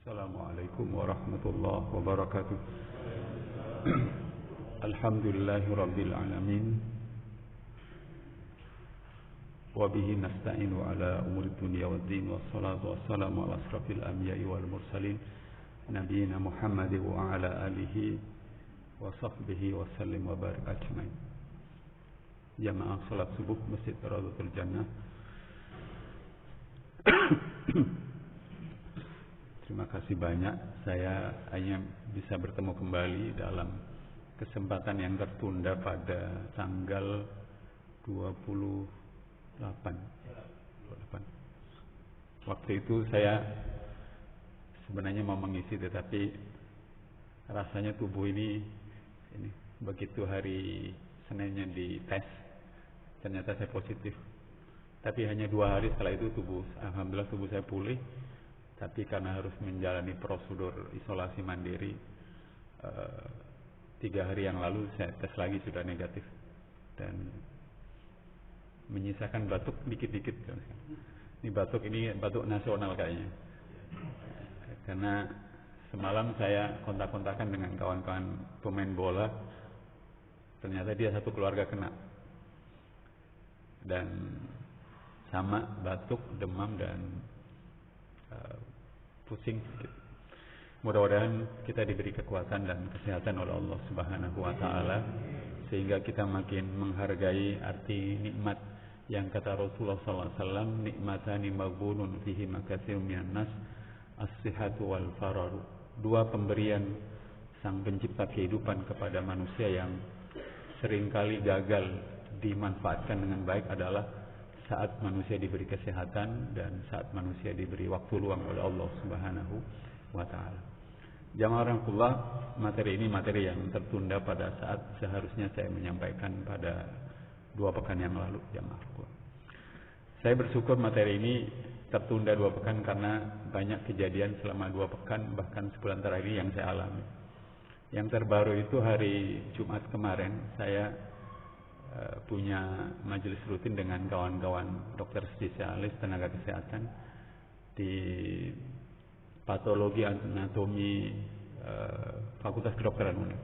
Assalamualaikum warahmatullahi wabarakatuh. Alhamdulillahi rabbil alamin. Wa bihi nasta'inu ala umuri dunya waddin. Wassalatu wassalamu ala asrafil anbiya'i wal mursalin nabiyina Muhammad wa ala alihi wa sahbihi wa sallim wa barik ajmain. Jamaah salat subuh Masjid Rawdatul Jannah. Terima kasih banyak. Saya hanya bisa bertemu kembali dalam kesempatan yang tertunda pada tanggal 28. Waktu itu saya sebenarnya mau mengisi, tetapi rasanya tubuh ini begitu hari Seninnya dites, ternyata saya positif. Tapi hanya 2 hari setelah itu alhamdulillah tubuh saya pulih. Tapi karena harus menjalani prosedur isolasi mandiri, 3 hari yang lalu saya tes lagi sudah negatif dan menyisakan batuk dikit-dikit. Ini batuk nasional kayaknya. Karena semalam saya kontak-kontakan dengan kawan-kawan pemain bola, ternyata dia satu keluarga kena dan sama batuk, demam dan pusing. Mudah-mudahan kita diberi kekuatan dan kesehatan oleh Allah Subhanahu wa taala sehingga kita makin menghargai arti nikmat yang kata Rasulullah sallallahu alaihi wasallam, nikmatani maghbunun fihi makatsirun minan nas, as-sihhatu wal fararu. 2 pemberian Sang Pencipta kehidupan kepada manusia yang seringkali gagal dimanfaatkan dengan baik adalah saat manusia diberi kesehatan dan saat manusia diberi waktu luang oleh Allah Subhanahu wa taala. Jamaah rahmatullah, materi ini materi yang tertunda pada saat seharusnya saya menyampaikan pada 2 pekan yang lalu, jamaah. Saya bersyukur materi ini tertunda 2 pekan karena banyak kejadian selama 2 pekan bahkan sebulan terakhir ini yang saya alami. Yang terbaru itu hari Jumat kemarin saya punya majelis rutin dengan kawan-kawan dokter spesialis tenaga kesehatan di patologi anatomi Fakultas Kedokteran UNER.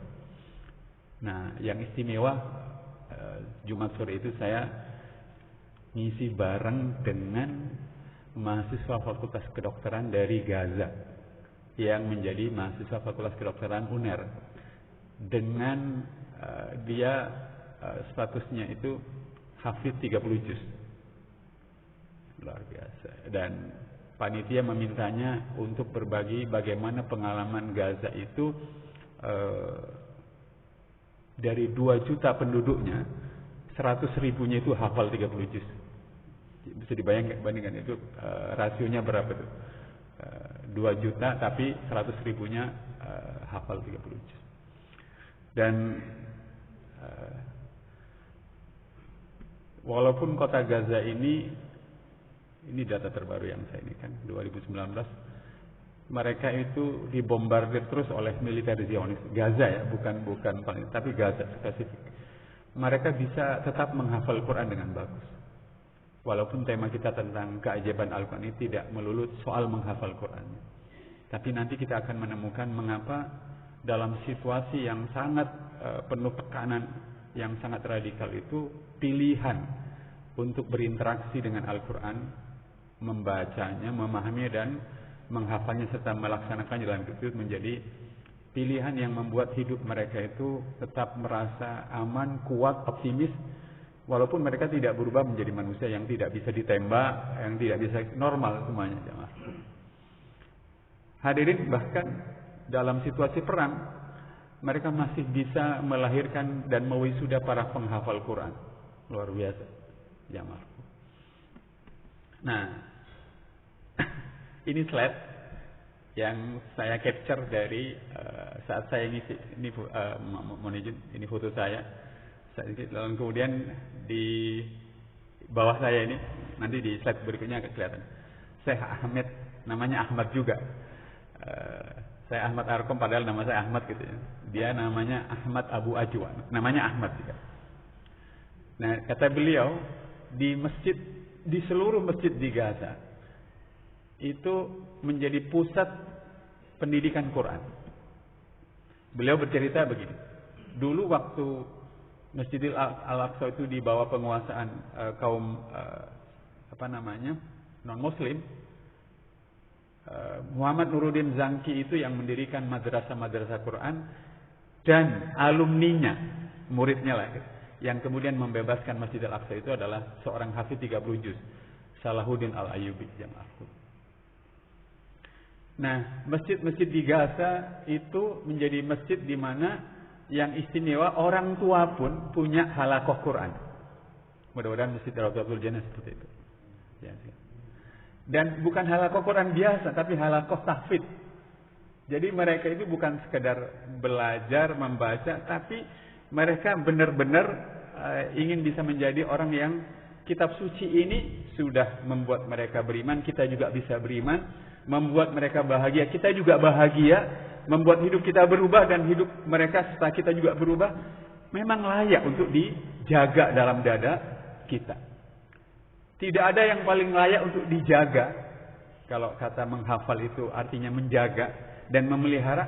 Nah, yang istimewa Jumat sore itu saya ngisi bareng dengan mahasiswa Fakultas Kedokteran dari Gaza yang menjadi mahasiswa Fakultas Kedokteran UNER dengan dia statusnya itu hafid 30 juz. Luar biasa. Dan panitia memintanya untuk berbagi bagaimana pengalaman Gaza itu dari 2 juta penduduknya 100.000-nya itu hafal 30 juz. Bisa bandingkan itu rasionya berapa tuh? 2 juta tapi 100.000-nya hafal 30 juz. Dan walaupun kota Gaza ini data terbaru yang saya ini kan 2019, mereka itu dibombardir terus oleh militer Zionis. Gaza ya, bukan paling, tapi Gaza spesifik. Mereka bisa tetap menghafal Quran dengan bagus. Walaupun tema kita tentang keajaiban Al-Quran ini tidak melulu soal menghafal Quran. Tapi nanti kita akan menemukan mengapa dalam situasi yang sangat penuh tekanan, yang sangat radikal itu pilihan untuk berinteraksi dengan Al-Quran, membacanya, memahaminya dan menghafalnya serta melaksanakan jalan itu menjadi pilihan yang membuat hidup mereka itu tetap merasa aman, kuat, optimis, walaupun mereka tidak berubah menjadi manusia yang tidak bisa ditembak, yang tidak bisa normal semuanya. Hadirin, bahkan dalam situasi perang mereka masih bisa melahirkan dan mewisuda para penghafal Quran. Luar biasa, jamaah. Nah, ini slide yang saya capture dari saat saya ngisi ini ini foto saya. Lalu kemudian di bawah saya ini, nanti di slide berikutnya akan kelihatan. Syekh Ahmed, namanya Ahmad juga. Saya Ahmad Arkom padahal nama saya Ahmad gitu ya. Dia namanya Ahmad Abu Ajwa, namanya Ahmad juga. Nah, kata beliau di seluruh masjid di Gaza itu menjadi pusat pendidikan Quran. Beliau bercerita begini. Dulu waktu Masjidil Al-Aqsa itu di bawah penguasaan kaum non-muslim, Muhammad Nuruddin Zanki itu yang mendirikan madrasah Quran, dan alumninya, muridnya lah, yang kemudian membebaskan Masjid Al-Aqsa itu adalah seorang hafidz 30 juz, Salahuddin Al-Ayyubi, jamaah. Nah, masjid-masjid di Gaza itu menjadi masjid di mana yang istimewa orang tua pun punya halaqah Quran. Mudah-mudahan Masjid Rawdatul Jannah seperti itu. Ya. Dan bukan halaqah Quran biasa, tapi halaqah tahfidz. Jadi mereka itu bukan sekedar belajar membaca, tapi mereka benar-benar ingin bisa menjadi orang yang kitab suci ini sudah membuat mereka beriman, kita juga bisa beriman, membuat mereka bahagia, kita juga bahagia, membuat hidup kita berubah dan hidup mereka setelah kita juga berubah, memang layak untuk dijaga dalam dada kita. Tidak ada yang paling layak untuk dijaga. Kalau kata menghafal itu artinya menjaga dan memelihara,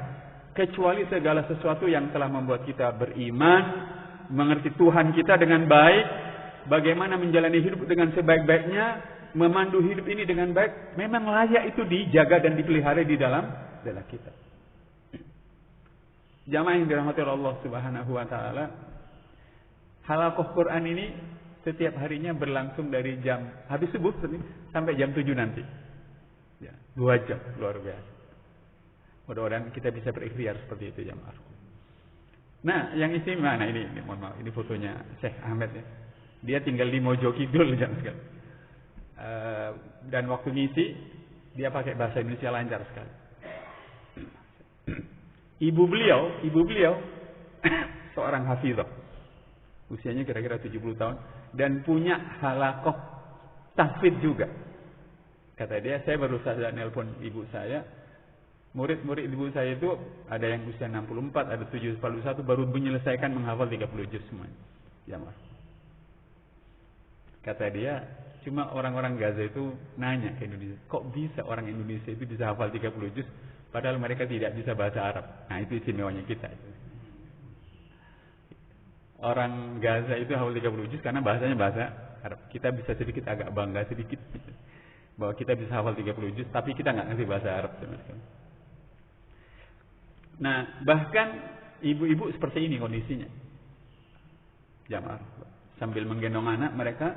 kecuali segala sesuatu yang telah membuat kita beriman, mengerti Tuhan kita dengan baik, bagaimana menjalani hidup dengan sebaik-baiknya, memandu hidup ini dengan baik, memang layak itu dijaga dan dipelihara di dalam dada kita. Jamaah yang dirahmati Allah Subhanahu wa taala, halaqah Quran ini setiap harinya berlangsung dari jam habis subuh sampai jam 7 nanti. Ya, 2 jam, luar biasa. Mudah-mudahan kita bisa berikhtiar seperti itu, jamaah. Nah, yang istimewa, nah ini mohon maaf, ini fotonya Syekh Ahmed ya. Dia tinggal di Mojokidul jam sekali. Dan waktu ngisi dia pakai bahasa Indonesia lancar sekali. Ibu beliau seorang hafizah. Usianya kira-kira 70 tahun dan punya halaqah tahfidz juga. Kata dia, saya baru saja nelpon ibu saya. Murid-murid ibu saya itu ada yang usia 64, ada 71 baru menyelesaikan menghafal 30 juz semuanya. Ya, Mas. Kata dia, cuma orang-orang Gaza itu nanya ke Indonesia, kok bisa orang Indonesia itu bisa hafal 30 juz padahal mereka tidak bisa bahasa Arab. Nah, itu istimewanya kita. Orang Gaza itu hafal 30 juz karena bahasanya bahasa Arab. Kita bisa sedikit agak bangga sedikit bahwa kita bisa hafal 30 juz, tapi kita nggak ngerti bahasa Arab sebenarnya. Nah, bahkan ibu-ibu seperti ini kondisinya. Jamaah sambil menggendong anak mereka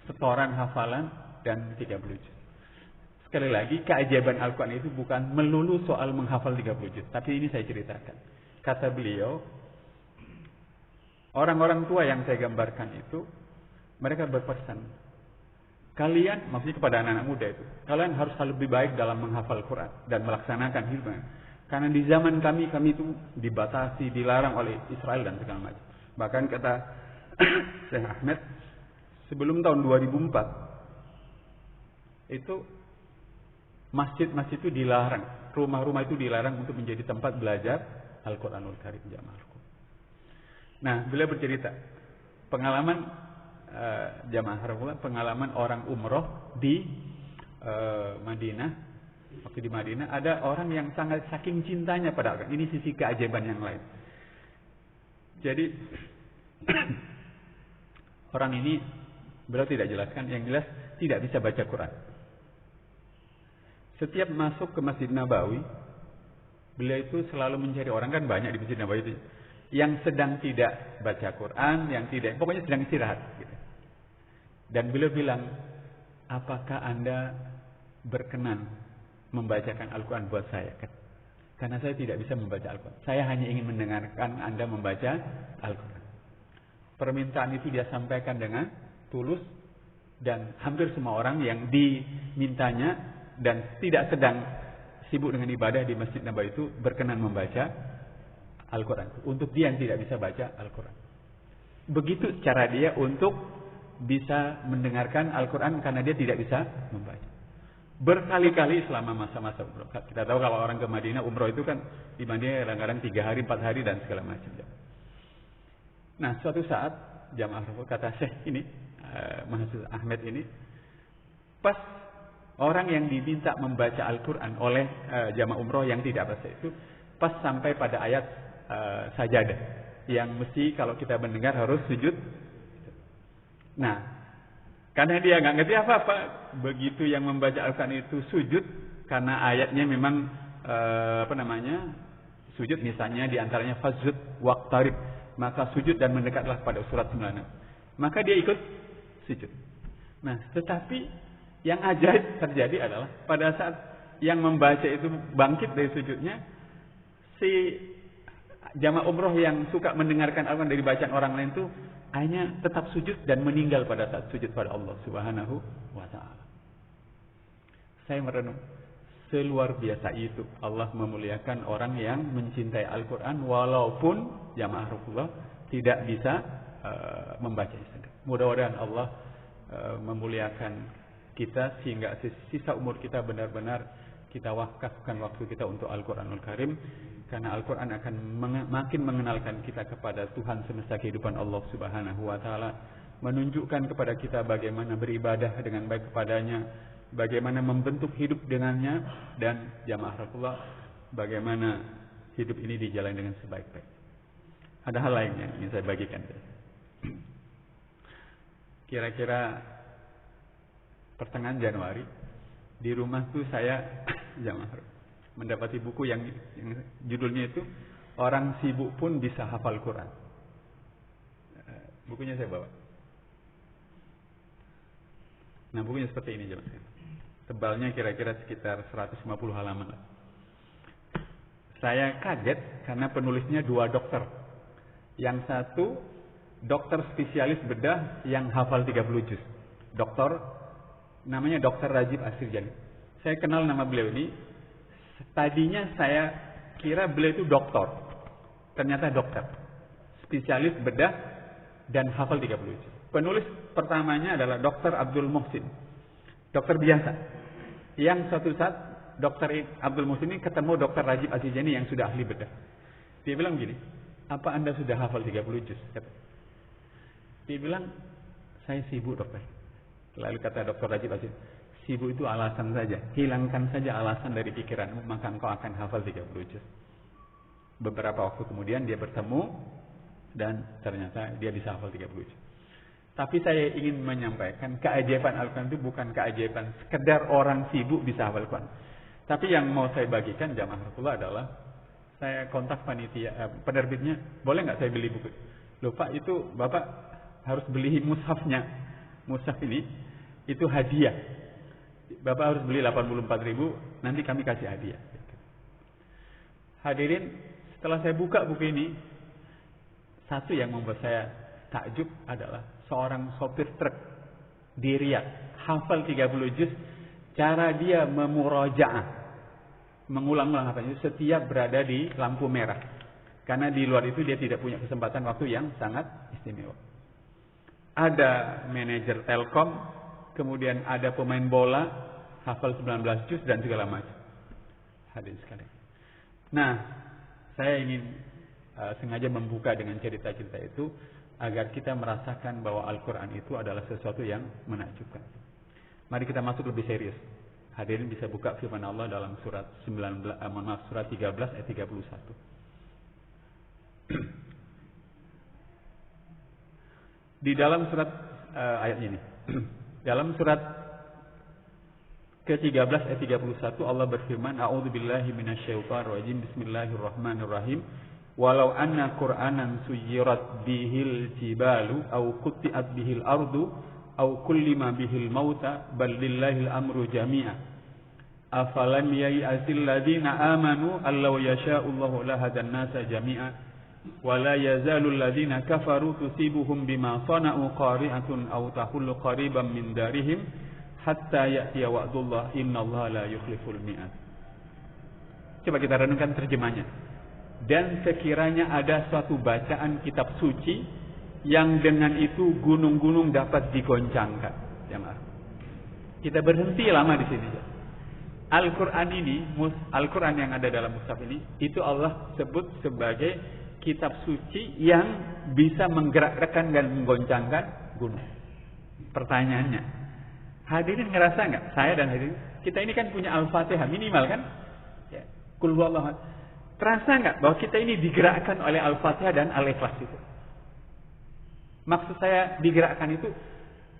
setoran hafalan dan 30 juz. Sekali lagi, keajaiban Al-Quran itu bukan melulu soal menghafal 30 juz, tapi ini saya ceritakan. Kata beliau, orang-orang tua yang saya gambarkan itu, mereka berpesan, kalian, maksudnya kepada anak-anak muda itu, kalian harus lebih baik dalam menghafal Quran dan melaksanakan hidupnya. Karena di zaman kami itu dibatasi, dilarang oleh Israel dan segala macam. Bahkan kata Syekh Ahmed, sebelum tahun 2004, itu masjid-masjid itu dilarang, rumah-rumah itu dilarang untuk menjadi tempat belajar Al-Quranul Karim, jamaah. Nah, beliau bercerita pengalaman jamaah, pengalaman orang umroh di Madinah. Waktu di Madinah ada orang yang sangat saking cintanya pada Al-Quran. Ini sisi keajaiban yang lain. Jadi orang ini beliau tidak jelaskan, yang jelas tidak bisa baca Quran. Setiap masuk ke Masjid Nabawi, beliau itu selalu mencari orang, kan banyak di Masjid Nabawi itu yang sedang tidak baca Quran, yang tidak, pokoknya sedang istirahat gitu. Dan beliau bilang, apakah Anda berkenan membacakan Al-Quran buat saya? Karena saya tidak bisa membaca Al-Quran, saya hanya ingin mendengarkan Anda membaca Al-Quran. Permintaan itu dia sampaikan dengan tulus, dan hampir semua orang yang dimintanya dan tidak sedang sibuk dengan ibadah di Masjid Nabawi itu berkenan membaca Al-Quran untuk dia yang tidak bisa baca Al-Quran. Begitu cara dia untuk bisa mendengarkan Al-Quran karena dia tidak bisa membaca. Berkali-kali selama masa-masa umroh. Kita tahu kalau orang ke Madinah umroh itu kan di Madinah kadang-kadang 3 hari, 4 hari dan segala macam. Nah, suatu saat jamaah kata Syekh ini, Mahasiswa Ahmed ini, pas Orang yang diminta membaca Al-Quran oleh jamaah umroh yang tidak bahasa itu pas sampai pada ayat sajadah yang mesti kalau kita mendengar harus sujud. Nah, karena dia nggak ngerti apa-apa, begitu yang membaca Al-Quran itu sujud karena ayatnya memang sujud, misalnya diantaranya fasjud waqtarib, maka sujud dan mendekatlah pada surat 96. Maka dia ikut sujud. Nah, tetapi yang ajaib terjadi adalah pada saat yang membaca itu bangkit dari sujudnya, si jamaah umroh yang suka mendengarkan Al-Quran dari bacaan orang lain itu hanya tetap sujud dan meninggal pada saat sujud pada Allah Subhanahu wa ta'ala. Saya merenung, seluar biasa itu Allah memuliakan orang yang mencintai Al-Quran walaupun jamaah Rasulullah tidak bisa membacanya. Mudah-mudahan Allah memuliakan kita sehingga sisa umur kita benar-benar kita wakafkan waktu kita untuk Al-Quranul Karim, karena Al-Quran akan makin mengenalkan kita kepada Tuhan semesta kehidupan Allah Subhanahu wa ta'ala, menunjukkan kepada kita bagaimana beribadah dengan baik kepadanya, bagaimana membentuk hidup dengannya, dan jamaah Rasulullah bagaimana hidup ini dijalani dengan sebaik-baik. Ada hal lain yang ingin saya bagikan. Kira-kira pertengahan Januari di rumah tuh saya mendapati buku yang judulnya itu Orang Sibuk Pun Bisa Hafal Quran. Bukunya saya bawa. Nah, bukunya seperti ini jemaah. Tebalnya kira-kira sekitar 150 halaman. Saya kaget karena penulisnya 2 dokter. Yang satu dokter spesialis bedah yang hafal 30 juz. Namanya Dr. Rajib Asirjani. Saya kenal nama beliau ini. Tadinya saya kira beliau itu doktor. Ternyata dokter. Spesialis bedah dan hafal 30 juz. Penulis pertamanya adalah Dr. Abdul Muhsin. Dokter biasa. Yang suatu saat Dr. Abdul Muhsin ini ketemu Dr. Rajib Asirjani yang sudah ahli bedah. Dia bilang gini, "Apa Anda sudah hafal 30 juz?" Dia bilang, "Saya sibuk, dokter." Lalu kata Dr. Rajib Asir, sibuk itu alasan saja. Hilangkan saja alasan dari pikiranmu, maka engkau akan hafal 30 juz. Beberapa waktu kemudian dia bertemu dan ternyata dia bisa hafal 30 juz. Tapi saya ingin menyampaikan keajaiban Al-Quran itu bukan keajaiban sekedar orang sibuk bisa hafal Al-Quran. Tapi yang mau saya bagikan jamaah Rasulullah adalah saya kontak panitia penerbitnya, boleh nggak saya beli buku? Loh Pak, itu Bapak harus beli mushafnya. Mushaf ini itu hadiah. Bapak harus beli 84.000, nanti kami kasih hadiah. Hadirin, setelah saya buka buku ini, satu yang membuat saya takjub adalah seorang sopir truk di Riyadh, hafal 30 juz, cara dia memurajaah, mengulang-ulang hafalnya setiap berada di lampu merah. Karena di luar itu dia tidak punya kesempatan waktu yang sangat istimewa. Ada manajer Telkom, kemudian ada pemain bola, hafal 19 juz dan segala macam. Hadirin sekalian. Nah, saya ingin sengaja membuka dengan cerita-cerita itu agar kita merasakan bahwa Al-Quran itu adalah sesuatu yang menakjubkan. Mari kita masuk lebih serius. Hadirin bisa buka firman Allah dalam surat 13 ayat 31. Di dalam surat ayat ini, dalam surat ke-13 ayat 31 Allah berfirman, A'udzubillahi minasyaitonirrajim, Bismillahirrahmanirrahim. Walau anna Qur'anan suyirat bihil jibalu aw qutti'at bihil ardu aw kullima bihil mauta bal lillahil amru jami'a. Afalam yai'asil ladzina amanu allau yasha'ullahu lahadan nasa jami'a. Wala yazalul ladzina kafaru tusibuhum bima sana'u qari'atun aw tahullu qariban min darihim hatta ya'tiya wa'dullah innallaha la yukhliful mi'ad. Coba kita renungkan terjemahnya. Dan sekiranya ada suatu bacaan kitab suci yang dengan itu gunung-gunung dapat digoncangkan. Jemaah. Kita berhenti lama di sini. Al-Qur'an ini, Al-Qur'an yang ada dalam mushaf ini, itu Allah sebut sebagai kitab suci yang bisa menggerak-gerakkan dan menggoncangkan gunung. Pertanyaannya, Hadirin ngerasa nggak? Saya dan hadirin, kita ini kan punya Al-Fatihah minimal kan? Ya. Qul huwallahu ahad. Terasa nggak bahwa kita ini digerakkan oleh Al-Fatihah dan Al-Ikhlas itu? Maksud saya digerakkan itu,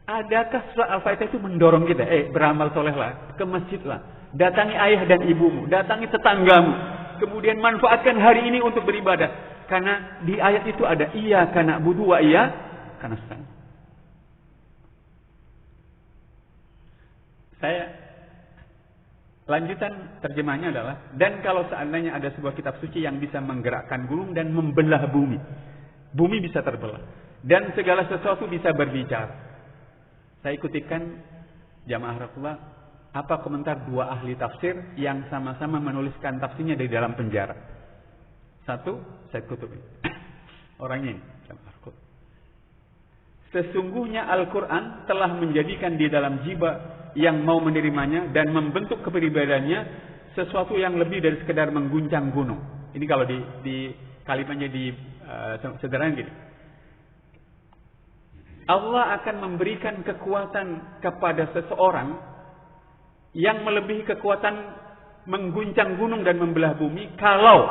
adakah surah Al-Fatihah itu mendorong kita? Beramal solehlah, ke masjidlah, datangi ayah dan ibumu, datangi tetanggamu, kemudian manfaatkan hari ini untuk beribadah. Karena di ayat itu ada iyyaka na'budu wa iyyaka nasta'in. Saya lanjutan terjemahnya adalah, dan kalau seandainya ada sebuah kitab suci yang bisa menggerakkan gunung dan membelah bumi, bumi bisa terbelah dan segala sesuatu bisa berbicara. Saya ikutikan jamaah Rasulullah apa komentar dua ahli tafsir yang sama-sama menuliskan tafsirnya dari dalam penjara. Satu, Said Qutb. Orangnya ini, sesungguhnya Al-Quran telah menjadikan di dalam jiwa yang mau menerimanya dan membentuk kepribadiannya sesuatu yang lebih dari sekedar mengguncang gunung. Ini kalau di kalimatnya di sederhana gini. Allah akan memberikan kekuatan kepada seseorang yang melebihi kekuatan mengguncang gunung dan membelah bumi kalau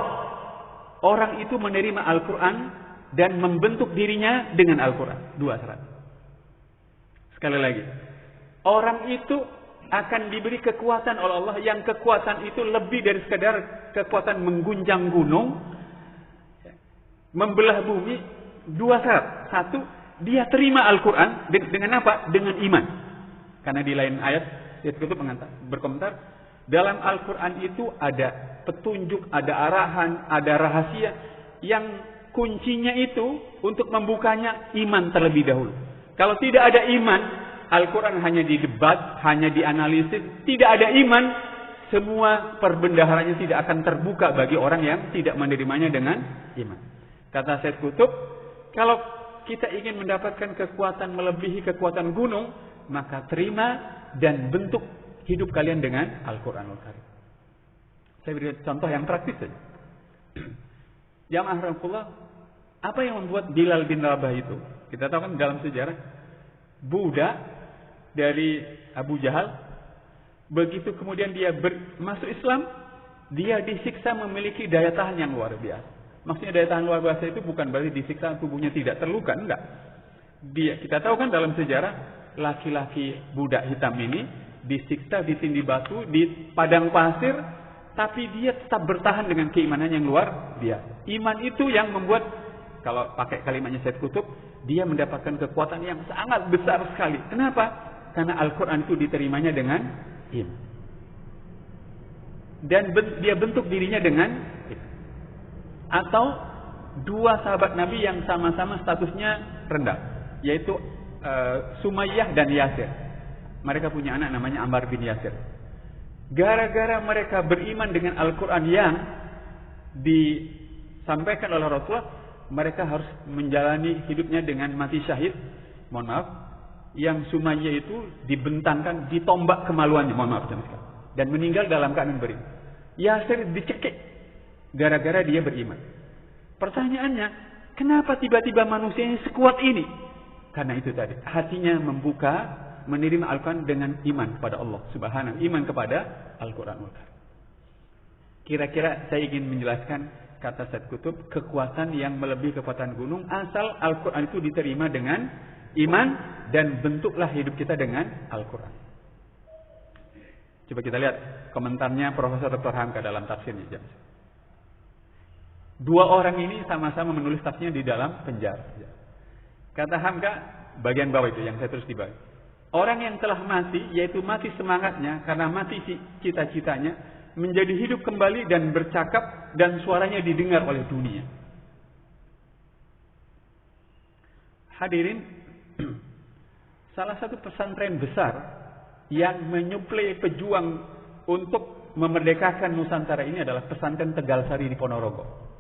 orang itu menerima Al-Quran dan membentuk dirinya dengan Al-Quran. Dua syarat. Sekali lagi. Orang itu akan diberi kekuatan oleh Allah yang kekuatan itu lebih dari sekadar kekuatan mengguncang gunung, membelah bumi. Dua syarat. Satu, dia terima Al-Quran dengan apa? Dengan iman. Karena di lain ayat itu berkomentar, dalam Al-Quran itu ada petunjuk, ada arahan, ada rahasia yang kuncinya itu untuk membukanya iman terlebih dahulu. Kalau tidak ada iman, Al-Quran hanya didebat, hanya dianalisis, tidak ada iman, semua perbendaharanya tidak akan terbuka bagi orang yang tidak menerimanya dengan iman. Kata Said Qutb, kalau kita ingin mendapatkan kekuatan melebihi kekuatan gunung, maka terima dan bentuk hidup kalian dengan Al-Quranul Karim. Saya beri contoh yang praktis saja. Jamaah Rasulullah, apa yang membuat Bilal bin Rabah itu? Kita tahu kan dalam sejarah, budak dari Abu Jahal, begitu kemudian dia masuk Islam, dia disiksa memiliki daya tahan yang luar biasa. Maksudnya daya tahan luar biasa itu bukan berarti disiksa tubuhnya tidak terluka, enggak. Kita tahu kan dalam sejarah, laki-laki budak hitam ini disiksa, ditindih batu, di padang pasir, tapi dia tetap bertahan dengan keimanan yang luar biasa. Iman itu yang membuat, kalau pakai kalimatnya Said Qutb, dia mendapatkan kekuatan yang sangat besar sekali. Kenapa? Karena Al-Quran itu diterimanya dengan iman. Dan dia bentuk dirinya dengan iman. Atau dua sahabat Nabi yang sama-sama statusnya rendah, yaitu Sumayyah dan Yasir. Mereka punya anak namanya Ammar bin Yasir. Gara-gara mereka beriman dengan Al-Quran yang disampaikan oleh Rasulullah, mereka harus menjalani hidupnya dengan mati syahid. Mohon maaf, yang Sumayyah itu dibentangkan, ditombak kemaluannya, mohon maaf, dan meninggal dalam keadaan beriman. Yasir dicekik gara-gara dia beriman. Pertanyaannya, kenapa tiba-tiba manusianya sekuat ini? Karena itu tadi, hatinya membuka, menerima Al-Quran dengan iman kepada Allah Subhanahu, iman kepada Al-Quranul Karim. Kira-kira saya ingin menjelaskan kata Said Qutb, kekuatan yang melebihi kekuatan gunung asal Al-Quran itu diterima dengan iman dan bentuklah hidup kita dengan Al-Quran. Coba kita lihat komentarnya Profesor Dr. Hamka dalam tafsirnya. Dua orang ini sama-sama menulis tafsirnya di dalam penjara. Kata Hamka, bagian bawah itu yang saya tulis di bawah. Orang yang telah mati, yaitu mati semangatnya karena mati cita-citanya, menjadi hidup kembali dan bercakap dan suaranya didengar oleh dunia. Hadirin, salah satu pesantren besar yang menyuplai pejuang untuk memerdekakan Nusantara ini adalah pesantren Tegalsari di Ponorogo.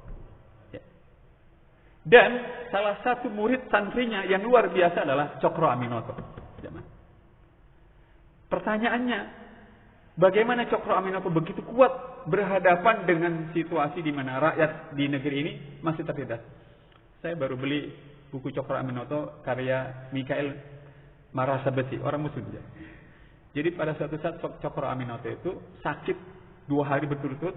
Dan salah satu murid santrinya yang luar biasa adalah Cokro Aminoto. Pertanyaannya, bagaimana Cokro Aminoto begitu kuat berhadapan dengan situasi di mana rakyat di negeri ini masih tertindas? Saya baru beli buku Cokro Aminoto karya Mikhail Marasabesi, orang Muslim. Jadi pada suatu saat Cokro Aminoto itu sakit 2 hari berturut-turut.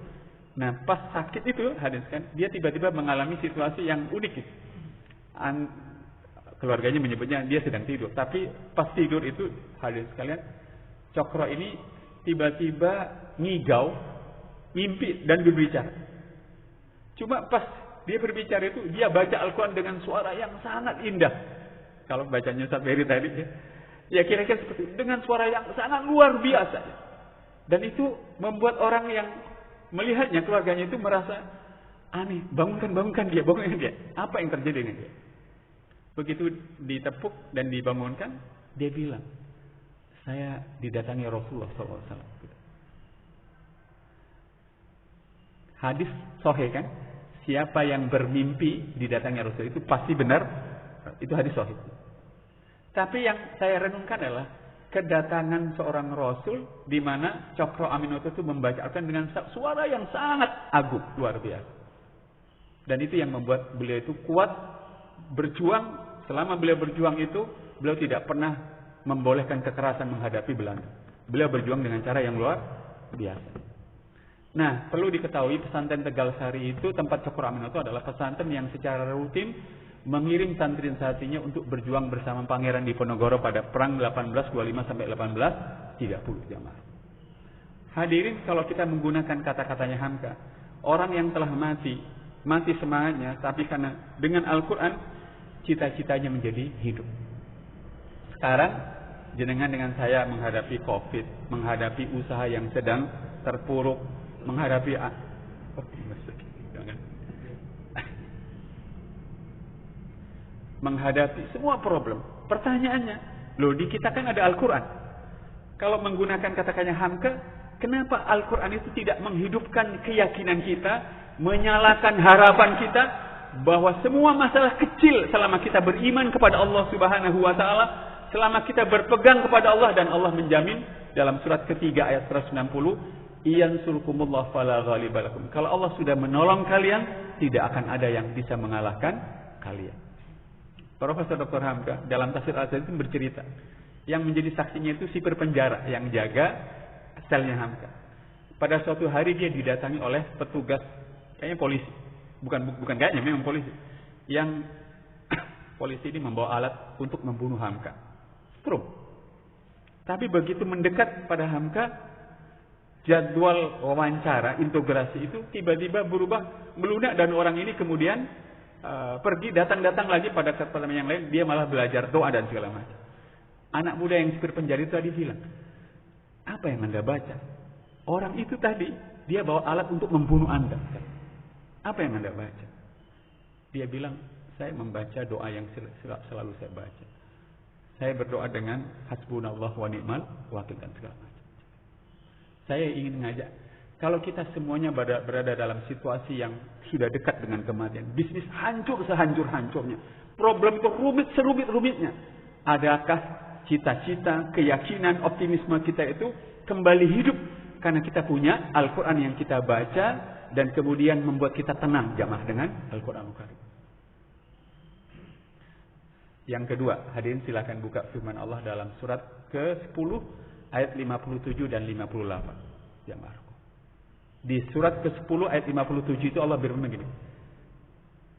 Nah, pas sakit itu hadiskan, dia tiba-tiba mengalami situasi yang unik gitu. Keluarganya menyebutnya dia sedang tidur, tapi pas tidur itu hadirin sekalian, Cokro ini tiba-tiba ngigau, mimpi dan berbicara. Cuma pas dia berbicara itu, dia baca Al-Quran dengan suara yang sangat indah. Kalau bacanya Ustaz Ferry tadi ya kira-kira seperti itu, dengan suara yang sangat luar biasa. Dan itu membuat orang yang melihatnya, keluarganya itu merasa aneh. Bangunkan dia. Apa yang terjadi dengan dia? Begitu ditepuk dan dibangunkan, dia bilang, saya didatangi Rasulullah SAW. Hadis sahih kan? Siapa yang bermimpi didatangi Rasul itu pasti benar. Itu hadis sahih. Tapi yang saya renungkan adalah kedatangan seorang Rasul di mana Cokro Aminoto itu membacakan dengan suara yang sangat agung, luar biasa. Dan itu yang membuat beliau itu kuat berjuang. Selama beliau berjuang itu, beliau tidak pernah membolehkan kekerasan menghadapi Belanda. Beliau berjuang dengan cara yang luar biasa. Nah, perlu diketahui pesantren Tegal Sari itu, tempat Cokro Aminoto adalah pesantren yang secara rutin mengirim santri-santrinya untuk berjuang bersama Pangeran Diponegoro pada perang 1825 sampai 1830 jamaah. Hadirin, kalau kita menggunakan kata-katanya Hamka, orang yang telah mati semangatnya, tapi karena dengan Al-Quran cita-citanya menjadi hidup. Sekarang jenengan dengan saya menghadapi COVID, menghadapi usaha yang sedang terpuruk, menghadapi semua problem. Pertanyaannya, loh di kita kan ada Al-Quran. Kalau menggunakan kata-katanya Hamka, kenapa Al-Quran itu tidak menghidupkan keyakinan kita, menyalakan harapan kita, bahwa semua masalah kecil selama kita beriman kepada Allah Subhanahu wa taala, selama kita berpegang kepada Allah, dan Allah menjamin dalam surat ketiga ayat 160, "Iyansurkumullah fala ghaliba lakum." Kalau Allah sudah menolong kalian, tidak akan ada yang bisa mengalahkan kalian. Profesor Dr. Hamka dalam Tafsir Al-Aziz itu bercerita, yang menjadi saksinya itu sipir penjara yang jaga selnya Hamka. Pada suatu hari dia didatangi oleh petugas, kayaknya polisi. Bukan kayaknya, memang polisi. Yang polisi ini membawa alat untuk membunuh Hamka. Strum. Tapi begitu mendekat pada Hamka, jadwal wawancara, integrasi itu tiba-tiba berubah, melunak, dan orang ini kemudian pergi, datang lagi pada kesempatan yang lain, dia malah belajar doa dan segala macam. Anak muda yang sipir penjara itu tadi bilang, apa yang Anda baca? Orang itu tadi, dia bawa alat untuk membunuh Anda. Apa yang Anda baca? Dia bilang, saya membaca doa yang selalu saya baca. Saya berdoa dengan hasbunallah wa ni'mal wakil dan segala macam. Saya ingin mengajak, kalau kita semuanya berada dalam situasi yang sudah dekat dengan kematian, bisnis hancur sehancur-hancurnya, problem itu rumit serumit-rumitnya, adakah cita-cita, keyakinan, optimisme kita itu kembali hidup karena kita punya Al-Quran yang kita baca, dan kemudian membuat kita tenang jamaah dengan Al-Quran Al-Karim. Yang kedua, hadirin silakan buka firman Allah dalam surat ke-10 ayat 57 dan 58 jamaah. Di surat ke-10 ayat 57 itu Allah berfirman begini,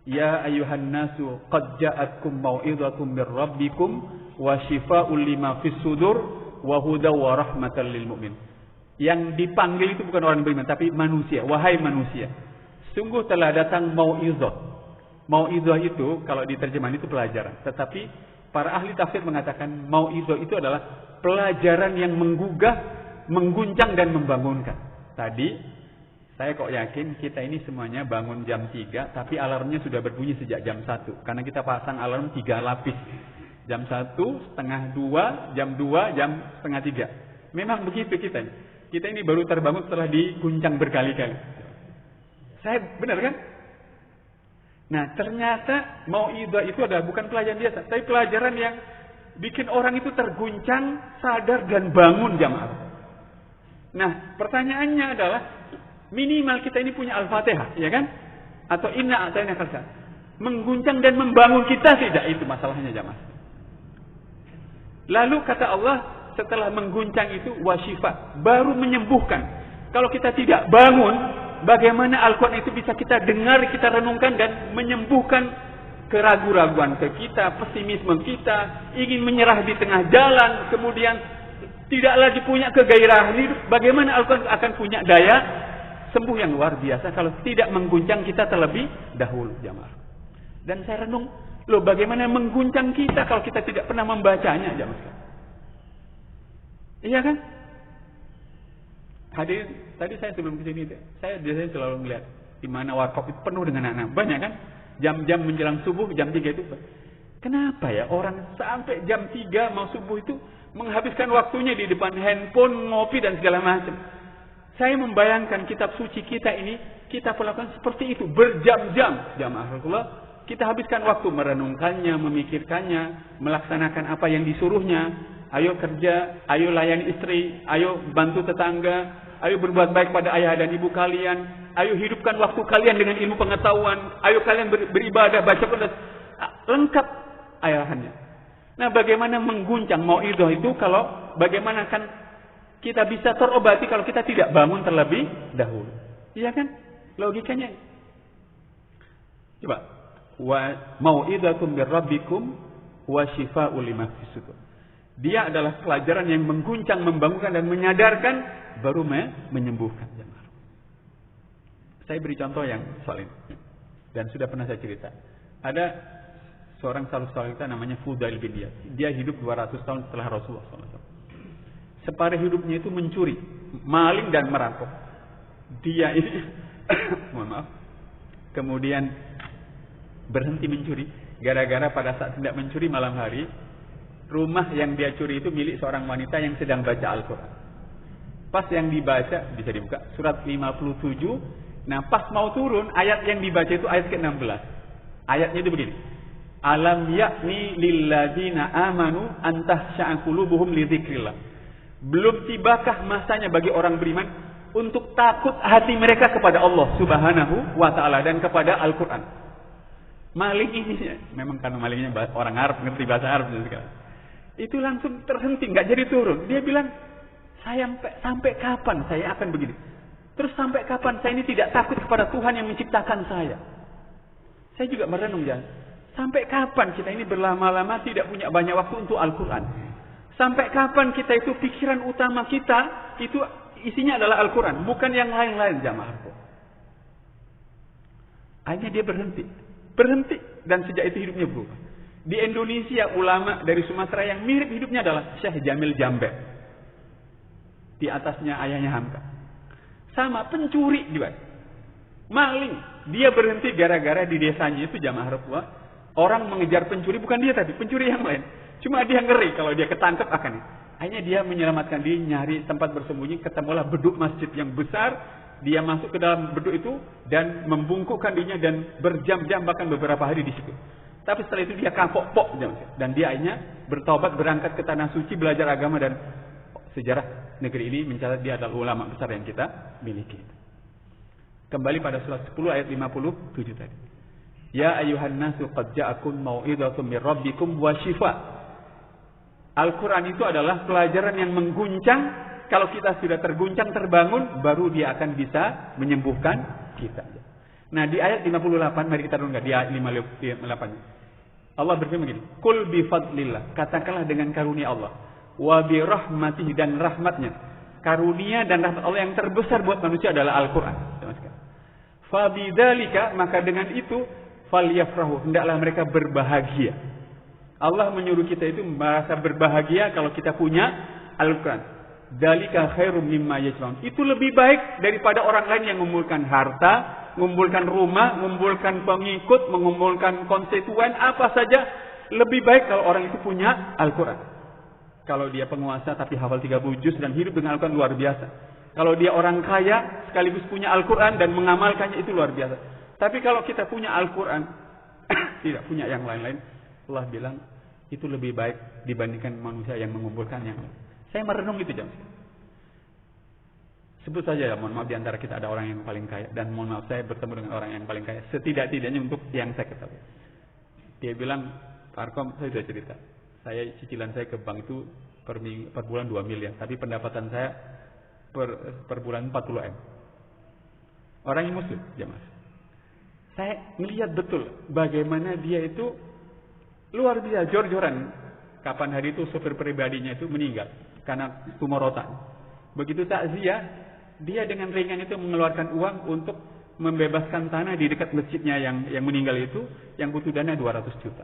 "Ya ayyuhan nasu qad ja'atkum mau'izatun mir rabbikum wa shifaa'un lima fis sudur wa hudaw wa rahmatan lil mu'min." Yang dipanggil itu bukan orang beriman, tapi manusia. Wahai manusia, sungguh telah datang mau'izah. Mau'izah itu kalau diterjemahkan itu pelajaran. Tetapi para ahli tafsir mengatakan mau'izah itu adalah pelajaran yang menggugah, mengguncang dan membangunkan. Tadi saya kok yakin kita ini semuanya bangun jam 3, tapi alarmnya sudah berbunyi sejak jam 1. Karena kita pasang alarm 3 lapis. Jam 1, setengah 2, jam 2, jam setengah 3. Memang begitu kita. Kita ini baru terbangun setelah diguncang berkali-kali. Saya benar kan? Nah, ternyata mau'izah itu adalah bukan pelajaran biasa, tapi pelajaran yang bikin orang itu terguncang, sadar dan bangun jamaah. Nah, pertanyaannya adalah minimal kita ini punya Al-Fatihah, ya kan? Atau inna a'tayna kalsa. Mengguncang dan membangun kita tidak, itu masalahnya jamaah. Lalu kata Allah, setelah mengguncang itu wasyifa, baru menyembuhkan. Kalau kita tidak bangun, bagaimana Al-Quran itu bisa kita dengar, kita renungkan dan menyembuhkan keraguan-raguan kita, pesimisme kita, ingin menyerah di tengah jalan, kemudian tidak lagi punya kegairahan hidup. Bagaimana Al-Quran akan punya daya sembuh yang luar biasa kalau tidak mengguncang kita terlebih dahulu, jamaah. Dan saya renung, loh bagaimana mengguncang kita kalau kita tidak pernah membacanya, jamaah. Iya kan? Hadirin, tadi saya sebelum kesini, saya biasanya selalu melihat di mana warkop itu penuh dengan anak-anak. Banyak kan? Jam-jam menjelang subuh, jam 3 itu. Kenapa ya orang sampai jam 3 mau subuh itu menghabiskan waktunya di depan handphone, ngopi dan segala macam. Saya membayangkan kitab suci kita ini, kita perlakukan seperti itu berjam-jam, jamaah Rasulullah. Kita habiskan waktu merenungkannya, memikirkannya, melaksanakan apa yang disuruhnya. Ayo kerja, ayo layani istri, ayo bantu tetangga, ayo berbuat baik pada ayah dan ibu kalian, ayo hidupkan waktu kalian dengan ilmu pengetahuan, ayo kalian beribadah, baca Quran, lengkap ayahannya. Nah, bagaimana mengguncang mauidhah itu kalau bagaimana kan kita bisa terobati kalau kita tidak bangun terlebih dahulu. Iya kan? Logikanya. Coba. Wa mauidhatum birrabbikum wa syifaa'ul lima fis sudur. Dia adalah pelajaran yang mengguncang, membangunkan dan menyadarkan, baru menyembuhkan. Saya beri contoh yang soal ini dan sudah pernah saya cerita. Ada seorang salaf saleh kita namanya Fudail bin Iyad. Dia hidup 200 tahun setelah Rasulullah SAW. Separuh hidupnya itu mencuri, maling dan merampok. Dia ini mohon maaf, kemudian berhenti mencuri gara-gara pada saat tidak mencuri malam hari, rumah yang dia curi itu milik seorang wanita yang sedang baca Al-Quran. Pas yang dibaca, bisa dibuka, surat 57. Nah, pas mau turun, ayat yang dibaca itu ayat ke-16. Ayatnya itu begini. Alam ya'ni lilladzina amanu antahsya'a qulubuhum li dzikrillah. Belum tibakah masanya bagi orang beriman untuk takut hati mereka kepada Allah Subhanahu wa ta'ala dan kepada Al-Quran. Maling ini, memang karena malingnya orang Arab, ngerti bahasa Arab dan segala. Itu langsung terhenti, nggak jadi turun. Dia bilang, sampai kapan saya akan begini? Terus sampai kapan saya ini tidak takut kepada Tuhan yang menciptakan saya? Saya juga merenung ya. Sampai kapan kita ini berlama-lama tidak punya banyak waktu untuk Al-Quran? Sampai kapan kita itu pikiran utama kita itu isinya adalah Al-Quran, bukan yang lain-lain, jamaah. Akhirnya dia berhenti dan sejak itu hidupnya berubah. Di Indonesia ulama dari Sumatera yang mirip hidupnya adalah Syekh Jamil Jambe. Di atasnya ayahnya Hamka. Sama pencuri juga. Maling. Dia berhenti gara-gara di desanya itu jamaah Rasulullah. Orang mengejar pencuri, bukan dia tadi, pencuri yang lain. Cuma dia ngeri kalau dia ketangkep akan. Akhirnya dia menyelamatkan diri, nyari tempat bersembunyi, ketemulah beduk masjid yang besar. Dia masuk ke dalam beduk itu dan membungkukkan dirinya dan berjam-jam bahkan beberapa hari di situ. Tapi setelah itu dia kapok dan dia akhirnya bertobat, berangkat ke tanah suci, belajar agama, dan sejarah negeri ini mencatat dia adalah ulama besar yang kita miliki. Kembali pada surat 10 ayat 57 tadi. Ya ayuhan nasu qad ja'akum mau'idhatum mir rabbikum wa shifa. Al-Quran itu adalah pelajaran yang mengguncang. Kalau kita sudah terguncang, terbangun, baru dia akan bisa menyembuhkan kita. Nah, di ayat 58, mari kita renungkan di ayat 58. Allah berfirman begini, "Qul bi fadlillah," katakanlah dengan karunia Allah, "wa bi rahmatihi," dan rahmatnya. Karunia dan rahmat Allah yang terbesar buat manusia adalah Al-Quran. Fa bidzalika, maka dengan itu, falyafrahu, hendaklah mereka berbahagia. Allah menyuruh kita itu merasa berbahagia kalau kita punya Al-Quran. Dzalika khairum mimma yajma'un. Itu lebih baik daripada orang lain yang mengumpulkan harta, mengumpulkan rumah, mengumpulkan pengikut, mengumpulkan konstituen, apa saja. Lebih baik kalau orang itu punya Al-Quran. Kalau dia penguasa tapi hafal 30 juz dan hidup dengan Al-Quran, luar biasa. Kalau dia orang kaya sekaligus punya Al-Quran dan mengamalkannya, itu luar biasa. Tapi kalau kita punya Al-Quran tidak punya yang lain-lain, Allah bilang itu lebih baik dibandingkan manusia yang mengumpulkan yang lain. Saya merenung itu jam. Sebut saja ya, mohon maaf, di antara kita ada orang yang paling kaya, dan mohon maaf saya bertemu dengan orang yang paling kaya, setidak-tidaknya untuk yang saya ketahui. Dia bilang, Pak Arkom, saya sudah cerita, cicilan saya ke bank itu per bulan 2 miliar, tapi pendapatan saya per bulan 40 M. Orang yang muslim, jamaah. Saya melihat betul bagaimana dia itu luar biasa, jor-joran. Kapan hari itu sopir pribadinya itu meninggal karena tumor otak. Begitu takziah, dia dengan ringan itu mengeluarkan uang untuk membebaskan tanah di dekat masjidnya yang meninggal itu, yang butuh dana 200 juta.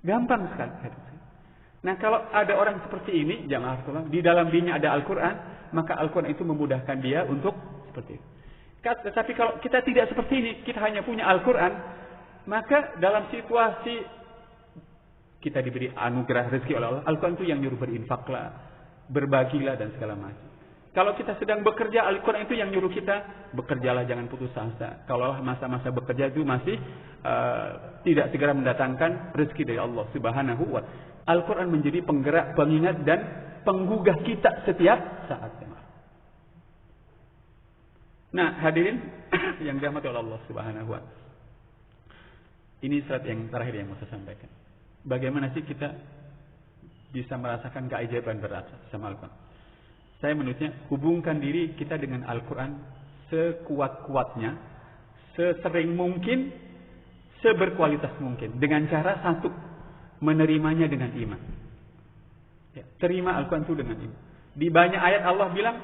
Gampang sekali. Nah, kalau ada orang seperti ini, jamaah sekalian, di dalam dirinya ada Al-Quran, maka Al-Quran itu memudahkan dia untuk seperti itu. Tetapi kalau kita tidak seperti ini, kita hanya punya Al-Quran, maka dalam situasi kita diberi anugerah rezeki oleh Allah, Al-Quran itu yang nyuruh berinfaklah, berbagilah dan segala macam. Kalau kita sedang bekerja, Al-Quran itu yang nyuruh kita bekerjalah, jangan putus asa. Kalau masa-masa bekerja itu masih tidak segera mendatangkan rezeki dari Allah Subhanahu wa Ta'ala. Al-Quran menjadi penggerak, pengingat dan penggugah kita setiap saat. Nah, hadirin yang dirahmati oleh Allah Subhanahu wa Ta'ala. Ini surat yang terakhir yang mau saya sampaikan. Bagaimana sih kita bisa merasakan keajaiban berat sama Al-Quran? Saya menurutnya hubungkan diri kita dengan Al-Quran sekuat-kuatnya, sesering mungkin, seberkualitas mungkin. Dengan cara satu, menerimanya dengan iman. Ya, terima Al-Quran itu dengan iman. Di banyak ayat Allah bilang,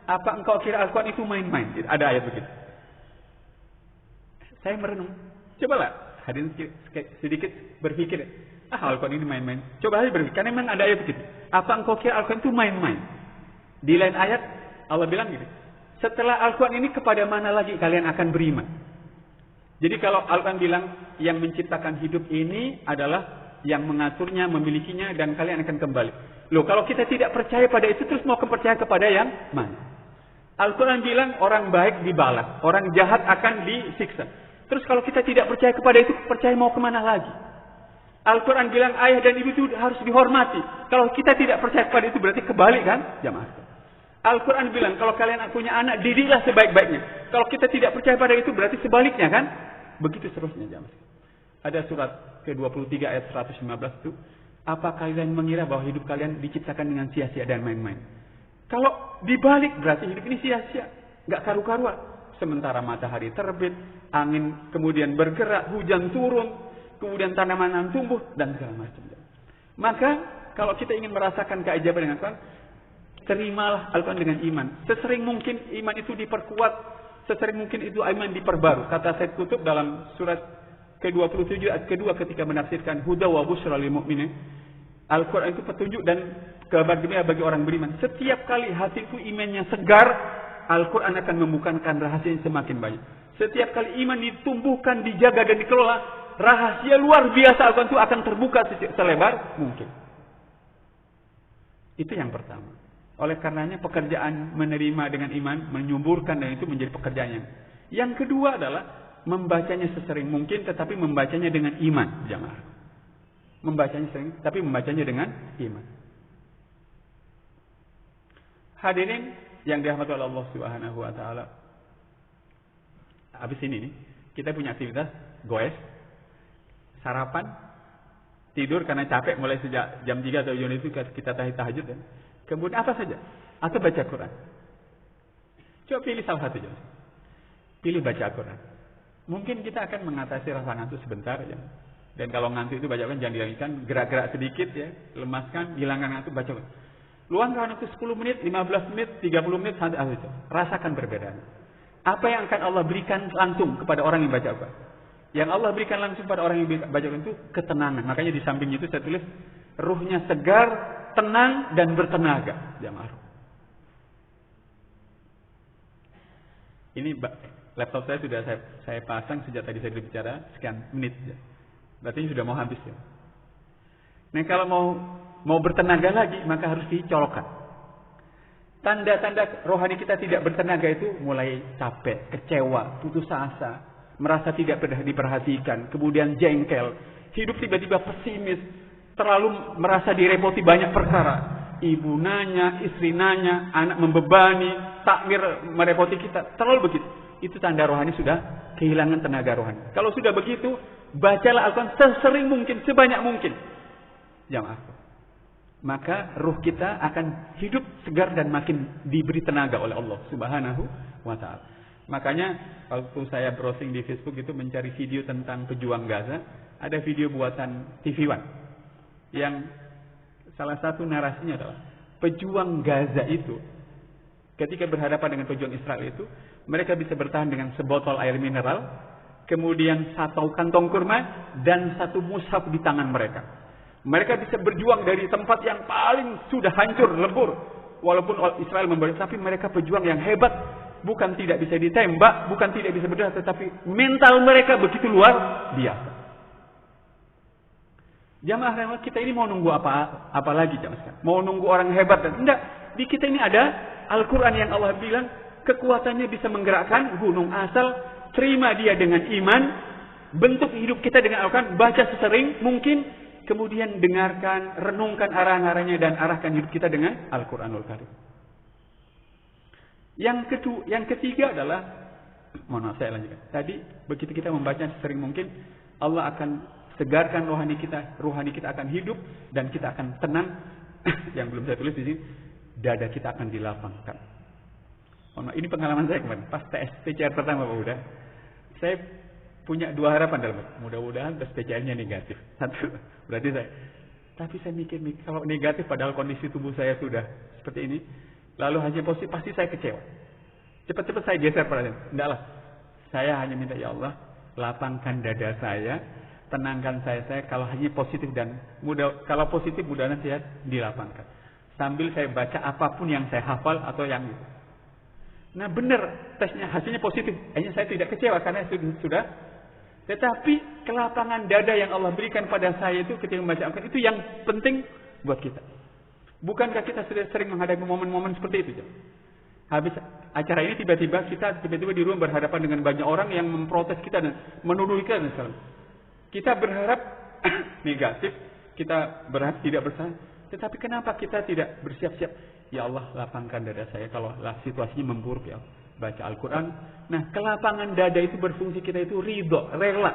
apa engkau kira Al-Quran itu main-main? Ada ayat begitu. Saya merenung. Cobalah hadirin sedikit berpikir. Al-Quran ini main-main. Coba aja berpikir. Karena memang ada ayat begitu. Apa engkau kira Al-Quran itu main-main? Di lain ayat Allah bilang gini, setelah Al-Quran ini kepada mana lagi kalian akan beriman? Jadi kalau Al-Quran bilang yang menciptakan hidup ini adalah yang mengaturnya, memilikinya, dan kalian akan kembali. Loh, kalau kita tidak percaya pada itu, terus mau percaya kepada yang mana? Al-Quran bilang orang baik dibalas, orang jahat akan disiksa. Terus kalau kita tidak percaya kepada itu, percaya mau kemana lagi? Al-Quran bilang ayah dan ibu itu harus dihormati. Kalau kita tidak percaya kepada itu, berarti kebalik kan? Jamaah. Al-Quran bilang kalau kalian punya anak, didiklah sebaik-baiknya. Kalau kita tidak percaya pada itu, berarti sebaliknya kan? Begitu seterusnya, jamaah. Ada surat ke-23 ayat 115 itu. Apa kalian mengira bahwa hidup kalian diciptakan dengan sia-sia dan main-main? Kalau dibalik, berarti hidup ini sia-sia. Nggak karu-karuan. Sementara matahari terbit, angin kemudian bergerak, hujan turun, kemudian tanaman tumbuh, dan segala macam. Maka, kalau kita ingin merasakan keajaiban dengan Al-Quran, terimalah Al-Quran dengan iman. Sesering mungkin iman itu diperkuat, sesering mungkin itu iman diperbaru. Kata Said Qutb dalam surat ke-27 ayat kedua ketika menafsirkan huda wa busyra lil mu'minin. Al-Quran itu petunjuk dan kabar gembira bagi orang beriman. Setiap kali hatiku imannya segar, Al-Quran akan membukakan rahasia yang semakin banyak. Setiap kali iman ditumbuhkan, dijaga dan dikelola, rahasia luar biasa Al-Quran itu akan terbuka selebar mungkin. Itu yang pertama. Oleh karenanya pekerjaan menerima dengan iman, menyuburkan, dan itu menjadi pekerjaan yang kedua adalah membacanya sesering mungkin, tetapi membacanya dengan iman, jamaah. Membacanya sering, tapi membacanya dengan iman. Hadirin yang dirahmati oleh Allah Subhanahu wa Ta'ala. Habis ini nih, kita punya aktivitas goes, sarapan, tidur karena capek mulai sejak jam 3 atau jam itu kita tahajud ya. Kemudian apa saja? Atau baca Quran. Coba pilih salah satu. Pilih baca Quran. Mungkin kita akan mengatasi rasa ngantuk sebentar ya. Dan kalau ngantuk itu baca Quran jangan dihilangkan, gerak-gerak sedikit ya, lemaskan, hilangkan ngantuk, baca Quran. Luangkan itu 10 menit, 15 menit, 30 menit sampai itu. Rasakan perbedaan. Apa yang akan Allah berikan langsung kepada orang yang baca Quran? Yang Allah berikan langsung pada orang yang baca Quran itu ketenangan. Makanya di samping itu saya tulis ruhnya segar, tenang dan bertenaga. Jamaah. Ini laptop saya sudah saya pasang sejak tadi saya berbicara sekian menit. Ya. Berarti sudah mau habis ya. Nah kalau mau bertenaga lagi maka harus dicolokkan. Tanda-tanda rohani kita tidak bertenaga itu mulai capek, kecewa, putus asa, merasa tidak diperhatikan, kemudian jengkel, hidup tiba-tiba pesimis, terlalu merasa direpoti banyak perkara. Ibu nanya, istri nanya, anak membebani, takmir merepoti kita. Terlalu begitu. Itu tanda rohani sudah kehilangan tenaga rohani. Kalau sudah begitu, bacalah Al-Quran sesering mungkin, sebanyak mungkin. Jamaah. maka ruh kita akan hidup segar dan makin diberi tenaga oleh Allah Subhanahu wa taala. Makanya waktu saya browsing di Facebook itu mencari video tentang pejuang Gaza, ada video buatan TV One yang salah satu narasinya adalah pejuang Gaza itu ketika berhadapan dengan pejuang Israel itu, mereka bisa bertahan dengan sebotol air mineral, kemudian satu kantong kurma dan satu mushaf di tangan mereka. Mereka bisa berjuang dari tempat yang paling sudah hancur, lebur. Walaupun Israel memberi, tapi mereka pejuang yang hebat. Bukan tidak bisa ditembak, bukan tidak bisa berdarah, tetapi mental mereka begitu luar biasa. Jamaah kita ini mau nunggu apa lagi jamaah sekalian? Mau nunggu orang hebat dan enggak. Di kita ini ada Al-Quran yang Allah bilang kekuatannya bisa menggerakkan gunung asal. Terima dia dengan iman, bentuk hidup kita dengan Al-Quran, baca sesering mungkin, kemudian dengarkan, renungkan arahan-arahannya dan arahkan hidup kita dengan Al-Quranul Karim. Yang ketiga adalah, mohon maaf saya lanjutkan. Tadi begitu kita membaca sesering mungkin, Allah akan segarkan rohani kita akan hidup dan kita akan tenang. Yang belum saya tulis di sini, dada kita akan dilapangkan. Ini pengalaman saya kemarin pas tes PCR pertama Pak Uda. Saya punya dua harapan dalam mudah-mudahan tes PCR-nya negatif. Satu, berarti tapi saya mikir kalau negatif padahal kondisi tubuh saya sudah seperti ini, lalu hanya positif, pasti saya kecewa. Cepat-cepat saya geser perhatian. Enggaklah. Saya hanya minta ya Allah, lapangkan dada saya, tenangkan saya kalau hanya positif dan kalau positif mudah-mudahan saya dilapangkan. Sambil saya baca apapun yang saya hafal atau yang itu. Nah benar tesnya hasilnya positif. Hanya saya tidak kecewa karena sudah. Tetapi kelapangan dada yang Allah berikan pada saya itu ketika membaca Al-Quran itu yang penting buat kita. Bukankah kita sudah sering menghadapi momen-momen seperti itu? Habis acara ini tiba-tiba di rumah berhadapan dengan banyak orang yang memprotes kita dan menuduh kita dan segala. Kita berharap negatif, kita berharap tidak bersalah. Tetapi kenapa kita tidak bersiap-siap? Ya Allah, lapangkan dada saya kalau situasinya memburuk ya. Baca Al-Quran. Nah, kelapangan dada itu berfungsi kita itu ridho, rela.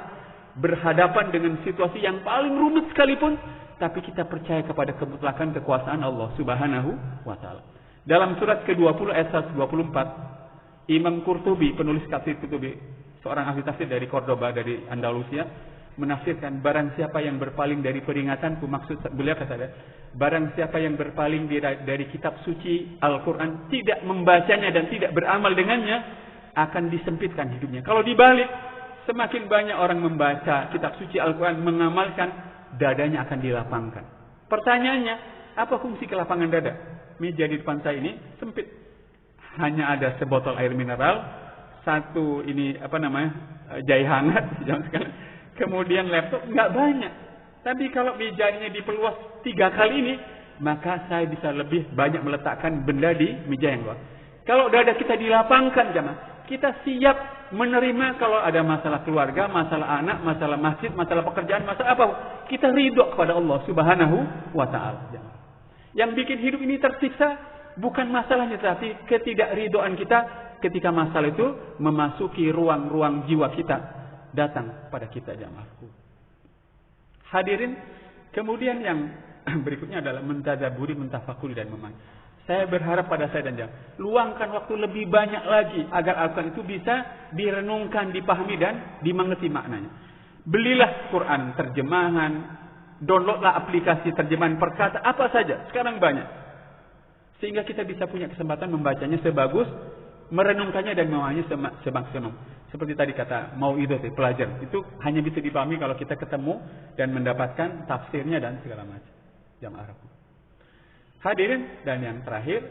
Berhadapan dengan situasi yang paling rumit sekalipun. Tapi kita percaya kepada kemutlakan kekuasaan Allah Subhanahu wa ta'ala. Dalam surat ke-20 ayat 124. Imam Qurtubi, penulis tafsir Qurtubi, seorang ahli tafsir dari Cordoba, dari Andalusia, menafsirkan barang siapa yang berpaling dari peringatanku, maksud beliau kata barang siapa yang berpaling dari kitab suci Al-Quran, tidak membacanya dan tidak beramal dengannya, akan disempitkan hidupnya. Kalau dibalik, semakin banyak orang membaca kitab suci Al-Quran, mengamalkan, dadanya akan dilapangkan. Pertanyaannya, apa fungsi kelapangan dada? Meja di depan saya ini sempit, hanya ada sebotol air mineral, satu jahe hangat, jangan sekali. Kemudian laptop nggak banyak. Tapi kalau mejanya diperluas 3 kali ini, maka saya bisa lebih banyak meletakkan benda di meja yang luas. Kalau dada kita dilapangkan, jamaah, kita siap menerima kalau ada masalah keluarga, masalah anak, masalah masjid, masalah pekerjaan, masalah apa. Kita ridho kepada Allah Subhanahu wa ta'ala. Yang bikin hidup ini tersiksa bukan masalahnya, tapi ketidakridhoan kita ketika masalah itu memasuki ruang-ruang jiwa kita. Datang pada kita jamaahku. Hadirin, kemudian yang berikutnya adalah mentadaburi, mentafakuri dan memahami. Saya berharap pada saya dan jamaah, luangkan waktu lebih banyak lagi agar Al-Quran itu bisa direnungkan, dipahami dan dimengerti maknanya. Belilah Quran terjemahan, downloadlah aplikasi terjemahan perkata, apa saja, sekarang banyak. Sehingga kita bisa punya kesempatan membacanya sebagus, merenungkannya dan memahaminya semaksimal. Seperti tadi kata Mau'idhah pelajar, itu hanya bisa dipahami kalau kita ketemu dan mendapatkan tafsirnya dan segala macam. Jamaah. Hadirin, dan yang terakhir,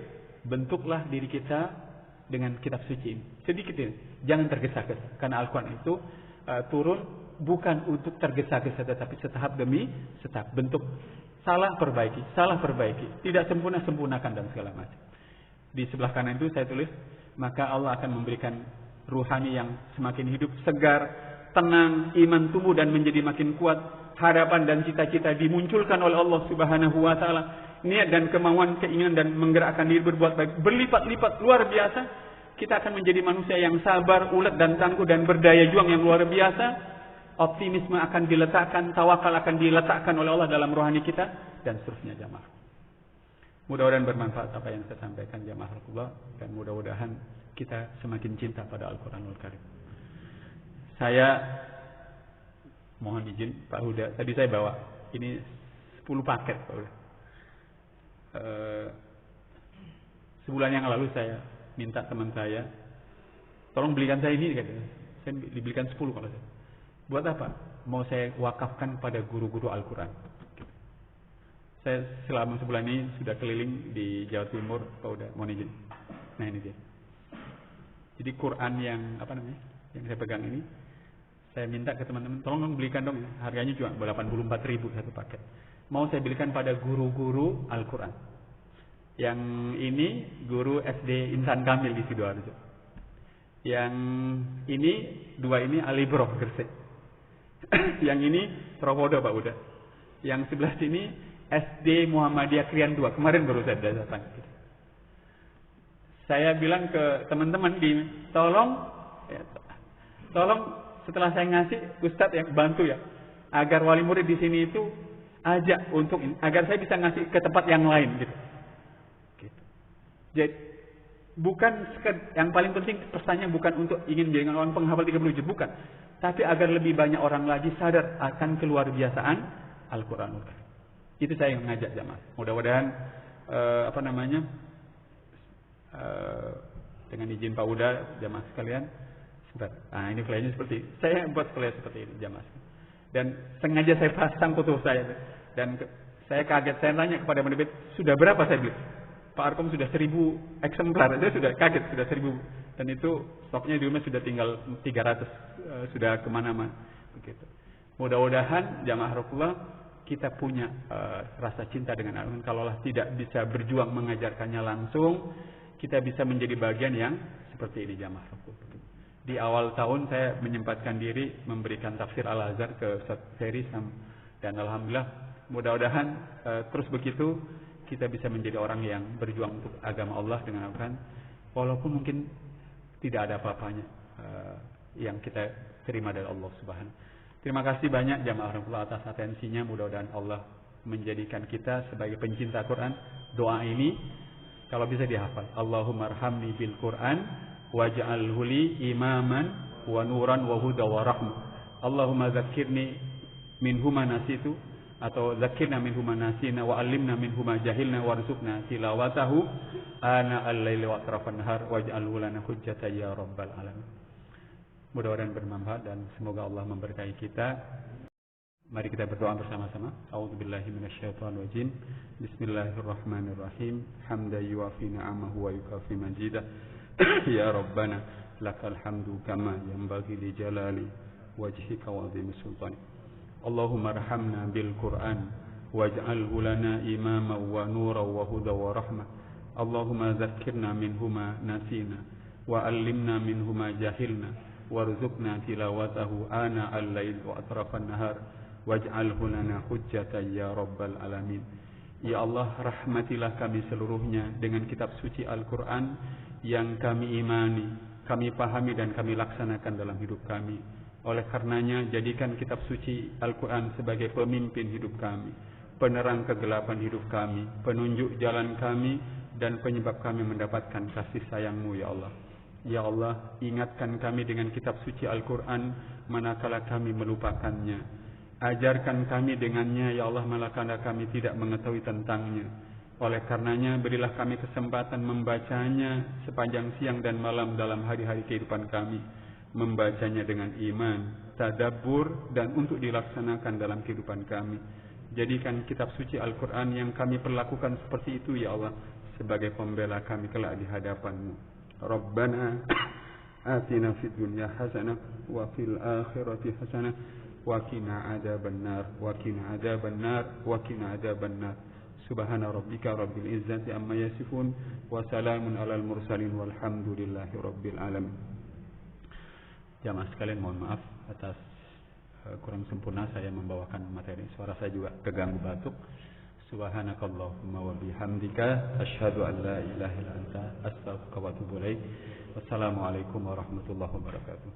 bentuklah diri kita dengan kitab suci ini. Sedikit ini, jangan tergesa-gesa, karena Al-Quran itu turun bukan untuk tergesa-gesa, tetapi setahap demi setahap. Bentuk salah perbaiki, tidak sempurna sempurnakan dan segala macam. Di sebelah kanan itu saya tulis, maka Allah akan memberikan ruhani yang semakin hidup, segar, tenang, iman tumbuh dan menjadi makin kuat, harapan dan cita-cita dimunculkan oleh Allah Subhanahu wa ta'ala, niat dan kemauan, keinginan dan menggerakkan diri berbuat baik berlipat-lipat luar biasa. Kita akan menjadi manusia yang sabar, ulet dan tangguh dan berdaya juang yang luar biasa. Optimisme akan diletakkan, tawakal akan diletakkan oleh Allah dalam rohani kita dan seterusnya jamaah. Mudah-mudahan bermanfaat apa yang saya sampaikan jamaah Allah, dan mudah-mudahan kita semakin cinta pada Al-Quranul Karim. Saya mohon izin Pak Huda, tadi saya bawa ini 10 paket Pak Huda. Sebulan yang lalu saya minta teman saya, tolong belikan saya ini, katanya. Saya dibelikan 10 kalau saya. Buat apa? Mau saya wakafkan pada guru-guru Al-Quran. Saya selama sebulan ini sudah keliling di Jawa Timur, Pak Huda, mohon izin. Nah ini dia. Jadi Quran yang yang saya pegang ini, saya minta ke teman-teman, tolong belikan dong ya. Harganya cuma 84.000 satu paket. Mau saya belikan pada guru-guru Al-Quran. Yang ini guru SD Insan Kamil di Sidoarjo. Yang ini 2 ini Alibro Gresik. Yang ini Trowodo Pak Uda. Yang sebelah sini SD Muhammadiyah Krian 2. Kemarin baru saya datang. Saya bilang ke teman-teman tolong setelah saya ngasih, Ustadz yang bantu ya, agar wali murid di sini itu ajak untuk agar saya bisa ngasih ke tempat yang lain gitu. Jadi bukan yang paling penting pesannya bukan untuk ingin menjadi orang penghafal 30 juz, bukan, tapi agar lebih banyak orang lagi sadar akan keluarbiasaan Al-Qur'anul Karim. Itu saya yang mengajak jamaah. Mudah-mudahan dengan izin Pak Uda, jamaah sekalian. Nah ini flyernya seperti saya buat flyer seperti ini jamaah. Dan sengaja saya pasang foto saya. Dan saya kaget, saya tanya kepada penerbit, sudah berapa saya beli? Pak Arkom sudah 1000 eksemplar, dia sudah kaget, sudah 1000. Dan itu stoknya di rumah sudah tinggal 300, sudah kemana-mana. Begitu. Mudah-mudahan jamaah Rasulullah kita punya rasa cinta dengan Al-Quran. Kalaulah tidak bisa berjuang mengajarkannya langsung, kita bisa menjadi bagian yang seperti ini jamaah Rasulullah. Di awal tahun saya menyempatkan diri memberikan tafsir Al-Azhar ke seri dan alhamdulillah mudah-mudahan terus begitu kita bisa menjadi orang yang berjuang untuk agama Allah dengan Al-Quran, walaupun mungkin tidak ada apa-apanya yang kita terima dari Allah Subhanahu. Terima kasih banyak jamaah Rasulullah atas atensinya. Mudah-mudahan Allah menjadikan kita sebagai pencinta Quran. Doa ini kalau bisa dihafal, Allahumma arhamni bil Quran waj'alhu li imaman wa nuran wa huda wa rahmah. Allahumma dzakkirni minhuma nasitu atau dzakkirna minhuma nasina wa 'allimna minhuma jahilna warzuqna tilawatahu ana al-laili wa atrafan nahar waj'alhu lana hujjatan ya rabbal alamin. Mudah-mudahan bermanfaat dan semoga Allah memberkahi kita. Mari kita berdoa bersama-sama. A'udzubillahi minasyaitonir rajim. Bismillahirrahmanirrahim. Hamdan yuwafi ni'amahu wa yukafi majidah. Ya Rabbana lakal hamdu kama yanbaghi li jalali wajhika wa 'azimi sultani. Allahumma arhamna bil Qur'an waj'alhu lana imama wa nura wa huda wa rahmah. Allahumma dzakkirna minhuma nasina wa 'allimna minhuma jahilna warzuqna tilawatahu ana al-lail wa atrafan nahar waj'alhu lana hujjatan ya rabbal alamin. Ya Allah, rahmatilah kami seluruhnya dengan kitab suci Al-Quran yang kami imani, kami pahami dan kami laksanakan dalam hidup kami. Oleh karenanya jadikan kitab suci Al-Quran sebagai pemimpin hidup kami, penerang kegelapan hidup kami, penunjuk jalan kami, dan penyebab kami mendapatkan kasih sayang-Mu ya Allah. Ya Allah, ingatkan kami dengan kitab suci Al-Quran manakala kami melupakannya. Ajarkan kami dengannya ya Allah manakala kami tidak mengetahui tentangnya. Oleh karenanya berilah kami kesempatan membacanya sepanjang siang dan malam dalam hari-hari kehidupan kami. Membacanya dengan iman, tadabbur, dan untuk dilaksanakan dalam kehidupan kami. Jadikan kitab suci Al-Quran yang kami perlakukan seperti itu ya Allah sebagai pembela kami kelak di hadapan-Mu. Rabbana atina fid dunya hasanah wa fil akhirati hasanah wa qina adzabannar wa qina adzabannar wa qina adzabannar. Subhana rabbika rabbil izzati amma yasifun wa salamun alal mursalin walhamdulillahi rabbil alamin. Jamaah sekalian, mohon maaf atas kurang sempurna saya membawakan materi. Suara saya juga keganggu batuk. Subhanakallahumma wa bihamdika asyhadu an la ilaha illa anta astaghfiruka wa atubu ilaik. Wassalamualaikum warahmatullahi wabarakatuh.